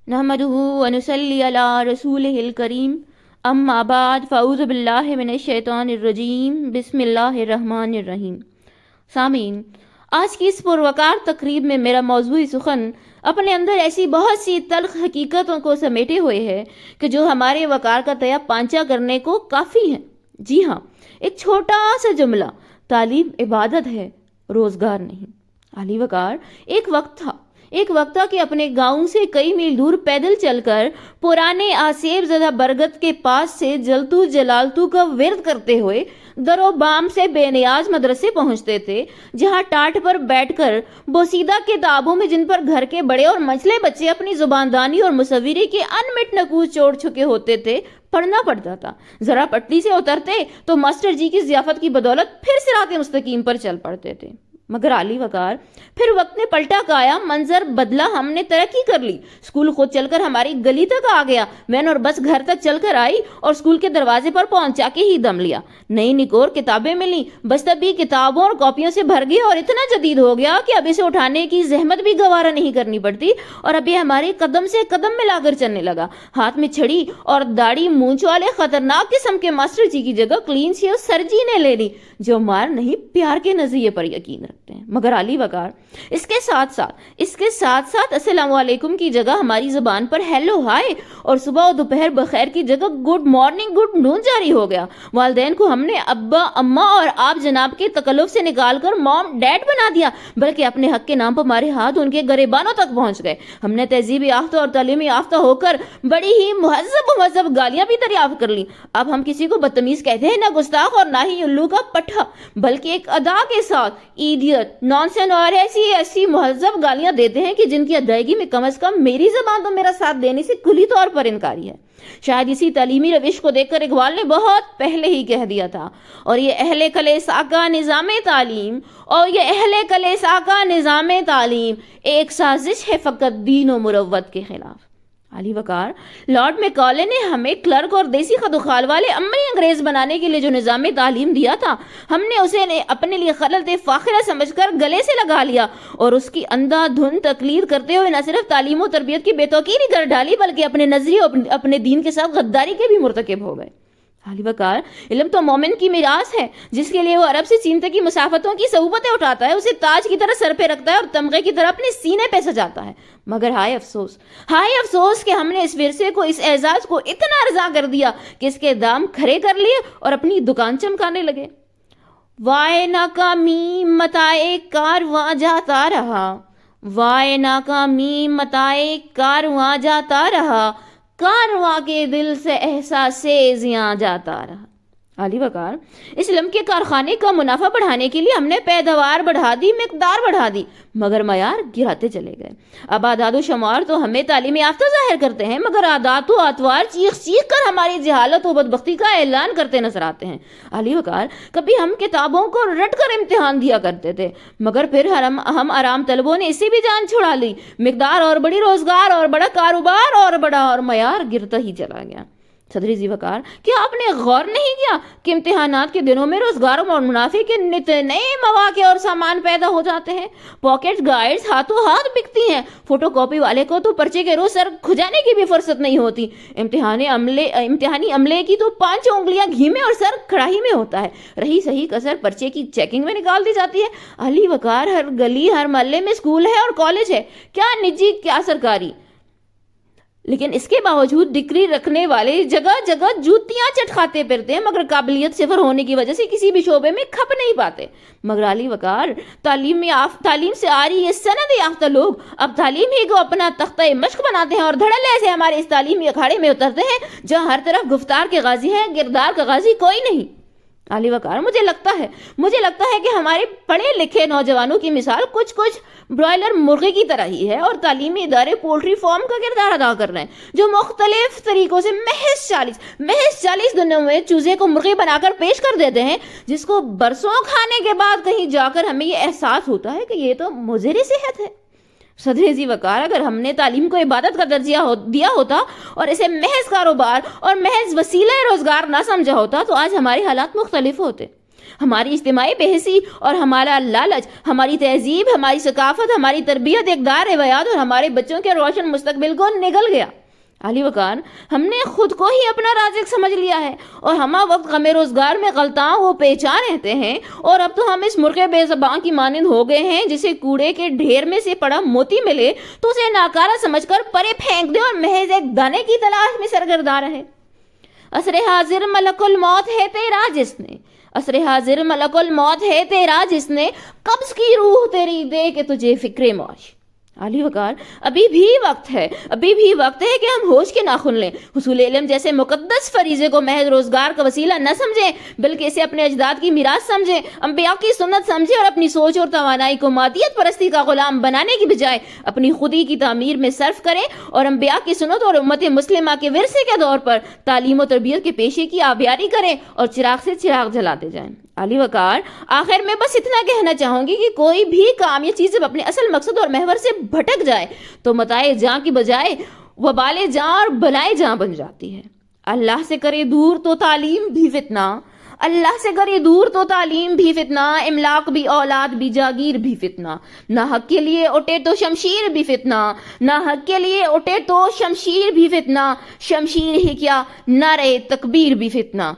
نحمدہ ونصلی علی رسولہ الکریم اما بعد فاعوذ باللہ من الشیطان الرجیم بسم اللہ الرحمن الرحیم۔ سامعین، آج کی اس پروقار تقریب میں میرا موضوعی سخن اپنے اندر ایسی بہت سی تلخ حقیقتوں کو سمیٹے ہوئے ہے کہ جو ہمارے وقار کا تیا پانچا کرنے کو کافی ہیں۔ جی ہاں، ایک چھوٹا سا جملہ، تعلیم عبادت ہے، روزگار نہیں۔ علی وقار، ایک وقت تھا کہ اپنے گاؤں سے کئی میل دور پیدل چل کر پرانے آسیب زدہ برگد کے پاس سے جلتو جلالتو کا ورد کرتے ہوئے در و بام سے بے نیاز مدرسے پہنچتے تھے، جہاں ٹاٹ پر بیٹھ کر بوسیدہ کتابوں میں جن پر گھر کے بڑے اور منجلے بچے اپنی زباندانی اور مصوری کے انمٹ نقوش چھوڑ چکے ہوتے تھے پڑھنا پڑتا تھا۔ ذرا پٹری سے اترتے تو ماسٹر جی کی ضیافت کی بدولت پھر صراط مستقیم پر چل پڑتے تھے۔ مگر علی وقار، پھر وقت نے پلٹا کایا، منظر بدلا، ہم نے ترقی کر لی، اسکول خود چل کر ہماری گلی تک آ گیا، وین اور بس گھر تک چل کر آئی اور اسکول کے دروازے پر پہنچا کے ہی دم لیا۔ نئی نکور کتابیں ملی، بستہ بھی کتابوں اور کاپیوں سے بھر گیا اور اتنا جدید ہو گیا کہ اب اسے اٹھانے کی زحمت بھی گوارا نہیں کرنی پڑتی، اور اب یہ ہمارے قدم سے قدم ملا کر چلنے لگا۔ ہاتھ میں چھڑی اور داڑھی مونچھ والے خطرناک قسم کے ماسٹر جی کی جگہ کلین شیو سر جی نے لے لی، جو مار نہیں پیار کے نظریے پر یقین رکھتے ہیں۔ مگر علی وقار، اس کے ساتھ ساتھ السلام علیکم کی جگہ ہماری زبان پر ہیلو ہائے اور صبح و دوپہر بخیر کی جگہ گڈ مارننگ گڈ نون جاری ہو گیا۔ والدین کو ہم نے ابا اما اور آپ جناب کے تکلف سے نکال کر موم ڈیڈ بنا دیا، بلکہ اپنے حق کے نام پر ہمارے ہاتھ ان کے گریبانوں تک پہنچ گئے۔ ہم نے تہذیب یافتہ اور تعلیم یافتہ ہو کر بڑی ہی مہذب گالیاں بھی دریافت کر لی۔ اب ہم کسی کو بدتمیز کہتے ہیں نہ گستاخ اور نہ ہی الو کا پٹھا، بلکہ ایک ادا کے ساتھ ایڈیٹ، نانسن اور ایسی مہذب گالیاں دیتے ہیں کہ جن کی ادائیگی میں کم از کم میری زبان تو میرا ساتھ دینے سے کلی طور پر انکاری ہے۔ شاید اسی تعلیمی روش کو دیکھ کر اقبال نے بہت پہلے ہی کہہ دیا تھا، اور یہ اہل کلیسا کا نظام تعلیم ایک سازش ہے فقط دین و مروت کے خلاف۔ علی وقار، لارڈ میکالے نے ہمیں کلرک اور دیسی خد و خال والے عملی انگریز بنانے کے لیے جو نظام تعلیم دیا تھا، ہم نے اسے اپنے لیے خلل فاخرہ سمجھ کر گلے سے لگا لیا اور اس کی اندھا دھند تقلید کرتے ہوئے نہ صرف تعلیم و تربیت کی بے توقیری کر ڈالی، بلکہ اپنے نظریے اور اپنے دین کے ساتھ غداری کے بھی مرتکب ہو گئے۔ علی وقار، علم تو مومن کی میراث ہے، جس کے لیے وہ عرب سے چین تک کی مسافتوں کی صعوبتیں اٹھاتا ہے، اسے تاج کی طرح سر پہ رکھتا ہے اور تمغے کی طرح اپنے سینے پہ سجاتا ہے۔ مگر ہائے افسوس کہ ہم نے اس ورثے کو، اس اعزاز کو اتنا ارزاں کر دیا کہ اس کے دام کھڑے کر لیے اور اپنی دکان چمکانے لگے۔ وائے ناکامی متائے کارواں جاتا رہا، وائے ناکامی متائے کارواں جاتا رہا، کارواں کے دل سے احساس زیاں جاتا رہا۔ علی وقار، اس علم کے کارخانے کا منافع بڑھانے کے لیے ہم نے پیداوار بڑھا دی، مقدار بڑھا دی، مگر معیار گراتے چلے گئے۔ اب اعداد و شمار تو ہمیں تعلیم یافتہ ظاہر کرتے ہیں، مگر عادات و اطوار چیخ کر ہماری جہالت و بدبختی کا اعلان کرتے نظر آتے ہیں۔ علی وقار، کبھی ہم کتابوں کو رٹ کر امتحان دیا کرتے تھے، مگر پھر ہم آرام طلبوں نے اسے بھی جان چھڑا لی، مقدار اور بڑی، روزگار اور بڑا کاروبار اور بڑا، اور معیار گرتا ہی چلا گیا۔ صدر ذی وقار، کیا آپ نے غور نہیں کیا کہ امتحانات کے دنوں میں روزگار اور منافع کے نئے مواقع اور سامان پیدا ہو جاتے ہیں؟ پاکٹ گائیڈز ہاتھوں ہاتھ بکتی ہیں، فوٹو کاپی والے کو تو پرچے کے روز سر کھجانے کی بھی فرصت نہیں ہوتی، امتحانی عملے کی تو 5 انگلیاں گھی میں اور سر کڑاہی میں ہوتا ہے، رہی صحیح کسر پرچے کی چیکنگ میں نکال دی جاتی ہے۔ علی وقار، ہر گلی ہر محلے میں اسکول ہے اور کالج ہے، کیا نجی کیا سرکاری، لیکن اس کے باوجود ڈگری رکھنے والے جگہ جگہ جوتیاں چٹکھاتے پھرتے ہیں، مگر قابلیت صفر ہونے کی وجہ سے کسی بھی شعبے میں کھپ نہیں پاتے۔ مگر علی وقار، تعلیم سے آ رہی یہ سند یافتہ لوگ اب تعلیم ہی کو اپنا تختہ مشق بناتے ہیں اور دھڑلے سے ہمارے اس تعلیمی اکھاڑے میں اترتے ہیں جہاں ہر طرف گفتار کے غازی ہیں، کردار کا غازی کوئی نہیں۔ علی وقار، مجھے لگتا ہے کہ ہمارے پڑھے لکھے نوجوانوں کی مثال کچھ برائلر مرغے کی طرح ہی ہے، اور تعلیمی ادارے پولٹری فارم کا کردار ادا کر رہے ہیں، جو مختلف طریقوں سے محض 40 دنوں میں چوزے کو مرغی بنا کر پیش کر دیتے ہیں، جس کو برسوں کھانے کے بعد کہیں جا کر ہمیں یہ احساس ہوتا ہے کہ یہ تو مضر صحت ہے۔ صدر ذی وقار، اگر ہم نے تعلیم کو عبادت کا درجہ دیا ہوتا اور اسے محض کاروبار اور محض وسیلہ روزگار نہ سمجھا ہوتا تو آج ہمارے حالات مختلف ہوتے۔ ہماری اجتماعی بحثی اور ہمارا لالچ، ہماری تہذیب، ہماری ثقافت، ہماری تربیت، اقدار، روایات اور ہمارے بچوں کے روشن مستقبل کو نگل گیا۔ عالی وقار، ہم نے خود کو ہی اپنا رازق سمجھ لیا ہے اور ہمہ وقت غم روزگار میں غلطاں وہ پیچان رہتے ہیں، اور اب تو ہم اس مرغے بے زبان کی مانند ہو گئے ہیں جسے کوڑے کے ڈھیر میں سے پڑا موتی ملے تو اسے ناکارہ سمجھ کر پرے پھینک دے اور محض ایک دانے کی تلاش میں سرگرداں رہے۔ عصر حاضر ملک الموت ہے تیرا جس نے، عصر حاضر ملک الموت ہے تیرا جس نے قبض کی روح تیری دے کے تجھے فکر موش۔ عالی وقار، ابھی بھی وقت ہے کہ ہم ہوش کے ناخن لیں، حصول علم جیسے مقدس فریضے کو محض روزگار کا وسیلہ نہ سمجھیں بلکہ اسے اپنے اجداد کی میراث سمجھیں، انبیاء کی سنت سمجھیں اور اپنی سوچ اور توانائی کو مادیت پرستی کا غلام بنانے کی بجائے اپنی خودی کی تعمیر میں صرف کریں اور انبیاء کی سنت اور امت مسلمہ کے ورثے کے دور پر تعلیم و تربیت کے پیشے کی آبیاری کریں اور چراغ سے چراغ جلاتے جائیں۔ عالی وقار، آخر میں بس اتنا کہنا چاہوں گی کہ کوئی بھی کام یا چیز جب اپنے اصل مقصد اور محور سے بھٹک جائے تو متاع جاں کی بجائے وبال جاں اور بلائے جاں بن جاتی ہے۔ اللہ سے کرے دور تو تعلیم بھی فتنہ، اللہ سے کرے دور تو تعلیم بھی فتنہ، املاک بھی، اولاد بھی، جاگیر بھی فتنہ، نہ حق کے لیے اٹھے تو شمشیر بھی فتنہ، نہ حق کے لیے اٹھے تو شمشیر بھی فتنہ، شمشیر ہی کیا نعرہ تکبیر بھی فتنہ۔